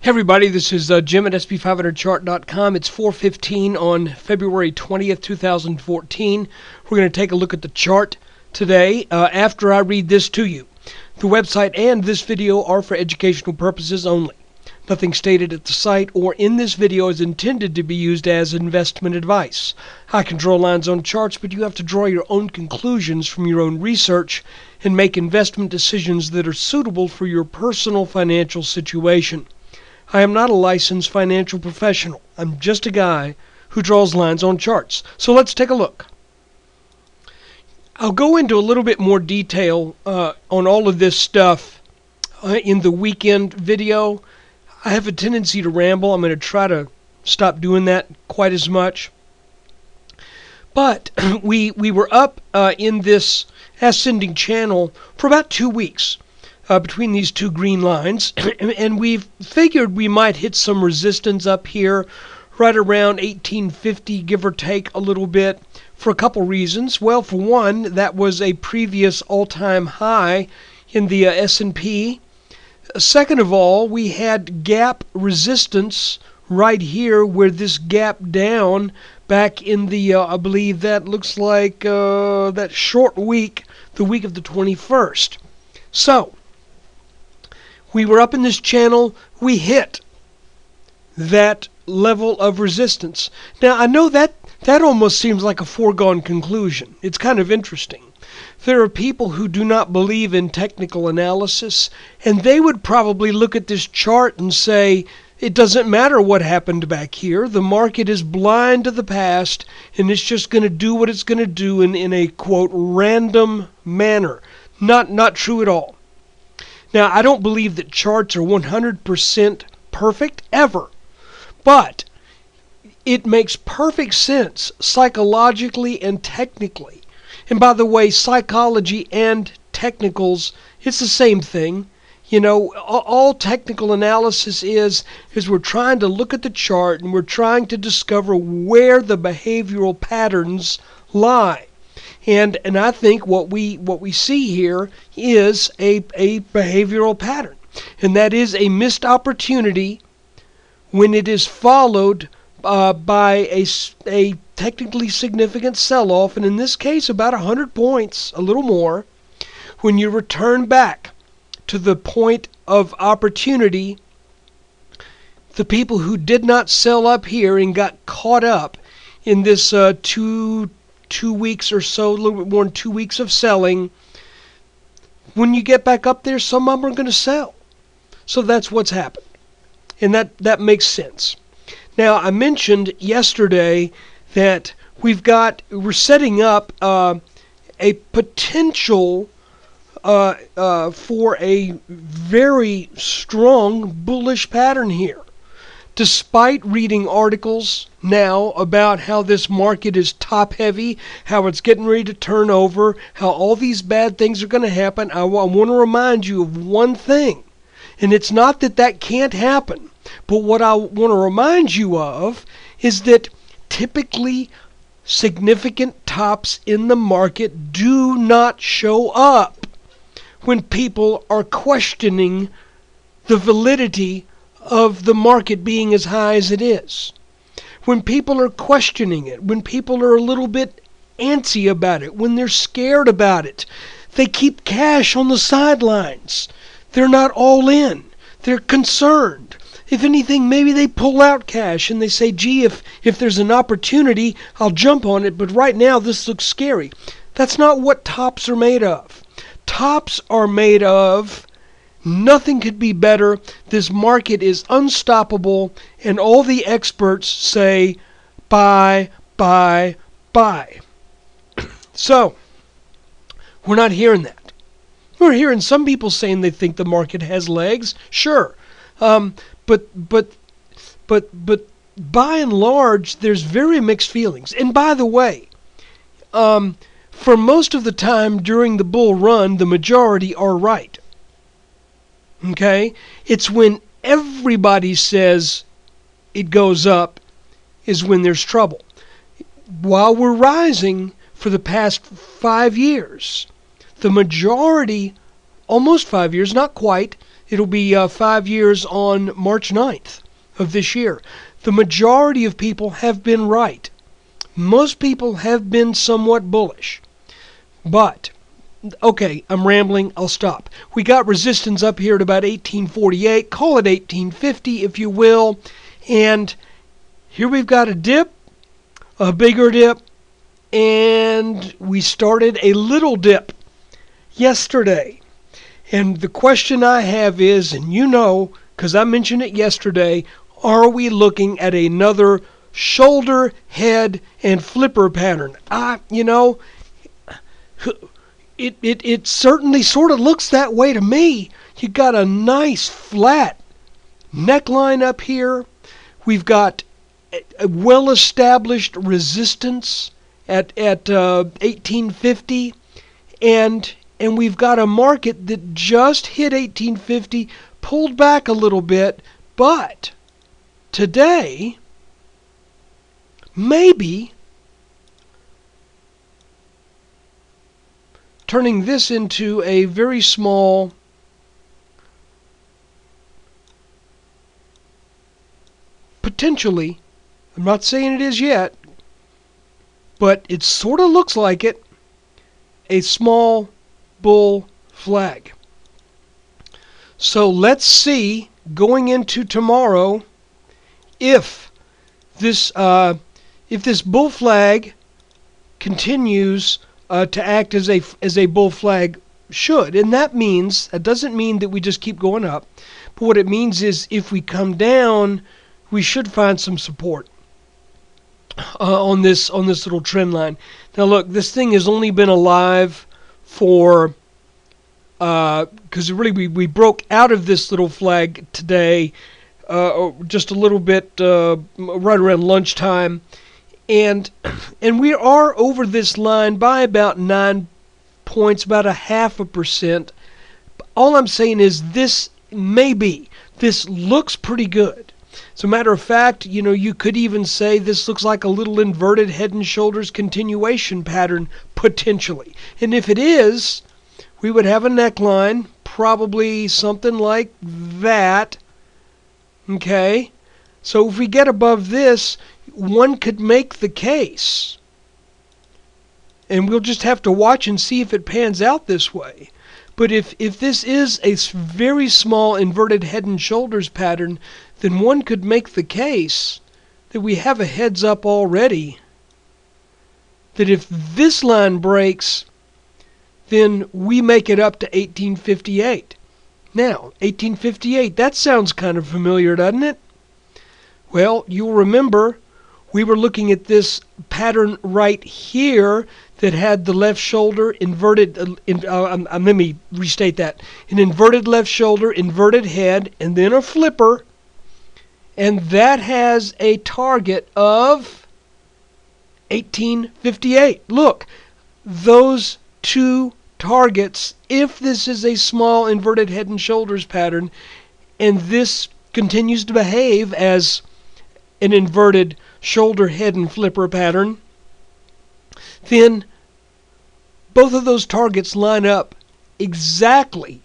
Hey everybody, this is Jim at SP500chart.com. It's 4:15 on February 20th, 2014. We're going to take a look at the chart today after I read this to you. The website and this video are for educational purposes only. Nothing stated at the site or in this video is intended to be used as investment advice. I can draw lines on charts, but you have to draw your own conclusions from your own research and make investment decisions that are suitable for your personal financial situation. I am not a licensed financial professional. I'm just a guy who draws lines on charts. So let's take a look. I'll go into a little bit more detail on all of this stuff in the weekend video. I have a tendency to ramble. I'm going to try to stop doing that quite as much. But we were up in this ascending channel for about 2 weeks. Between these two green lines, and we've figured we might hit some resistance up here right around 1850, give or take a little bit, for a couple reasons. Well, for one, that was a previous all-time high in the S&P. Second of all, we had gap resistance right here where this gap down back in the, I believe that looks like that short week, the week of the 21st. So, we were up in this channel, we hit that level of resistance. Now, I know that almost seems like a foregone conclusion. It's kind of interesting. There are people who do not believe in technical analysis, and they would probably look at this chart and say, it doesn't matter what happened back here. The market is blind to the past, and it's just going to do what it's going to do in a, quote, random manner. Not true at all. Now, I don't believe that charts are 100% perfect, ever. But it makes perfect sense psychologically and technically. And by the way, psychology and technicals, it's the same thing. You know, all technical analysis is we're trying to look at the chart and we're trying to discover where the behavioral patterns lie. And I think what we see here is a behavioral pattern. And that is a missed opportunity when it is followed by a technically significant sell-off, and in this case about 100 points, a little more. When you return back to the point of opportunity, the people who did not sell up here and got caught up in this two weeks or so, a little bit more than 2 weeks of selling, when you get back up there, some of them are going to sell. So that's what's happened. And that makes sense. Now, I mentioned yesterday that we're setting up a potential for a very strong bullish pattern here. Despite reading articles now about how this market is top-heavy, how it's getting ready to turn over, how all these bad things are going to happen, I want to remind you of one thing. And it's not that can't happen. But what I want to remind you of is that typically significant tops in the market do not show up when people are questioning the validity of the market being as high as it is. When people are questioning it, when people are a little bit antsy about it, when they're scared about it, they keep cash on the sidelines. They're not all in. They're concerned. If anything, maybe they pull out cash and they say, gee, if there's an opportunity, I'll jump on it, but right now this looks scary. That's not what tops are made of. Tops are made of nothing could be better. This market is unstoppable, and all the experts say buy, buy, buy. So, we're not hearing that. We're hearing some people saying they think the market has legs. Sure. But by and large, there's very mixed feelings. And by the way, for most of the time during the bull run, the majority are right. Okay? It's when everybody says it goes up is when there's trouble. While we're rising for the past 5 years, the majority, almost 5 years, not quite, It'll be 5 years on March 9th of this year. The majority of people have been right. Most people have been somewhat bullish. But, okay, I'm rambling. I'll stop. We got resistance up here at about 1848. Call it 1850 if you will. And here we've got a dip, a bigger dip, and we started a little dip yesterday. And the question I have is, and you know, because I mentioned it yesterday, are we looking at another shoulder, head, and flipper pattern? It certainly sort of looks that way to me. You got a nice flat neckline up here. We've got a well-established resistance at 1850, and we've got a market that just hit 1850, pulled back a little bit, but today, maybe turning this into a very small potentially, I'm not saying it is yet, but it sort of looks like it, a small bull flag. So let's see, going into tomorrow, if this bull flag continues to act as a bull flag should, and that doesn't mean that we just keep going up, but what it means is if we come down, we should find some support on this little trend line. Now look, this thing has only been alive for because really we broke out of this little flag today just a little bit right around lunchtime, and we are over this line by about 9 points, about 0.5%. All I'm saying is this looks pretty good. As a matter of fact, you could even say this looks like a little inverted head and shoulders continuation pattern potentially. And if it is, we would have a neckline, probably something like that. Okay? So if we get above this, one could make the case, and we'll just have to watch and see if it pans out this way. But if this is a very small inverted head and shoulders pattern, then one could make the case that we have a heads up already, that if this line breaks, then we make it up to 1858. Now, 1858, that sounds kind of familiar, doesn't it? Well, you'll remember we were looking at this pattern right here that had the left shoulder inverted, let me restate that, an inverted left shoulder, inverted head, and then a flipper, and that has a target of 1858. Look, those two targets, if this is a small inverted head and shoulders pattern, and this continues to behave as an inverted shoulder, head, and flipper pattern, then both of those targets line up exactly,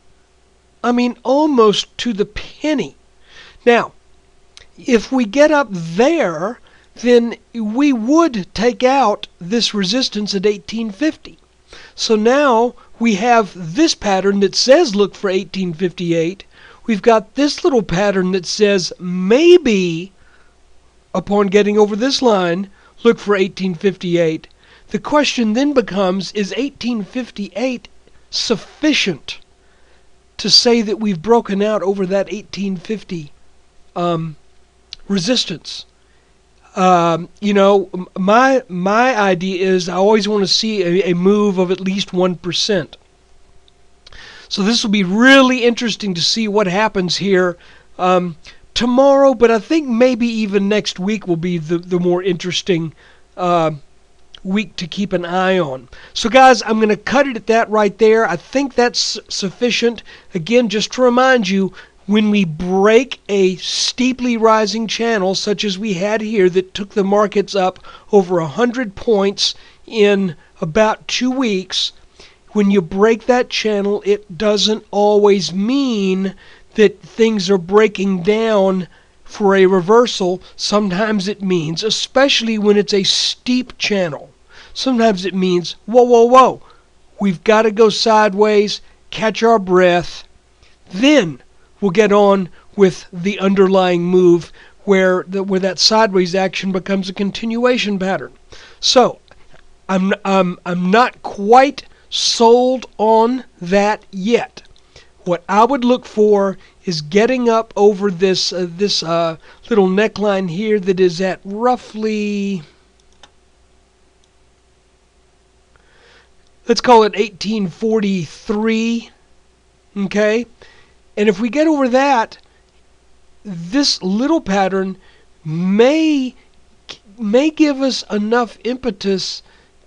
almost to the penny. Now, if we get up there, then we would take out this resistance at 1850. So now we have this pattern that says look for 1858. We've got this little pattern that says maybe upon getting over this line, look for 1858. The question then becomes, is 1858 sufficient to say that we've broken out over that 1850 resistance? My idea is I always want to see a move of at least 1%. So this will be really interesting to see what happens here tomorrow, but I think maybe even next week will be the more interesting week to keep an eye on. So guys, I'm going to cut it at that right there. I think that's sufficient. Again, just to remind you, when we break a steeply rising channel such as we had here that took the markets up over 100 points in about 2 weeks, when you break that channel, it doesn't always mean that things are breaking down for a reversal, sometimes it means, especially when it's a steep channel, sometimes it means, whoa, whoa, whoa, we've got to go sideways, catch our breath, then we'll get on with the underlying move where that sideways action becomes a continuation pattern. So I'm not quite sold on that yet. What I would look for is getting up over this little neckline here that is at roughly, let's call it 1843, okay? And if we get over that, this little pattern may give us enough impetus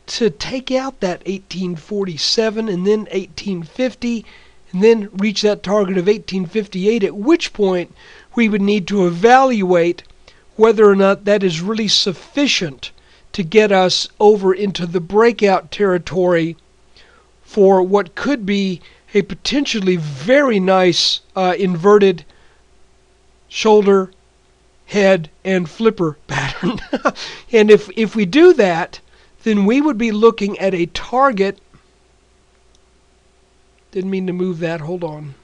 to take out that 1847 and then 1850 and then reach that target of 1858, at which point we would need to evaluate whether or not that is really sufficient to get us over into the breakout territory for what could be a potentially very nice inverted shoulder, head, and flipper pattern. And if we do that, then we would be looking at a target. Didn't mean to move that. Hold on.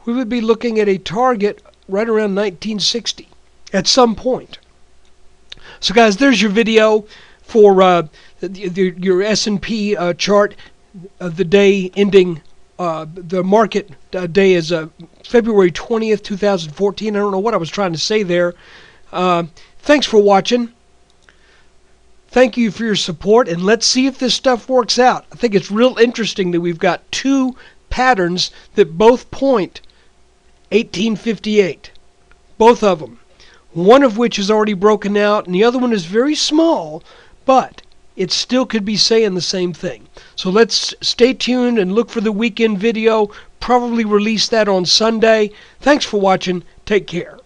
We would be looking at a target right around 1960 at some point. So guys, there's your video for your S&P chart of the day ending. The market day is February 20th, 2014. I don't know what I was trying to say there. Thanks for watching. Thank you for your support, and let's see if this stuff works out. I think it's real interesting that we've got two patterns that both point 1858. Both of them. One of which is already broken out, and the other one is very small, but it still could be saying the same thing. So let's stay tuned and look for the weekend video. Probably release that on Sunday. Thanks for watching. Take care.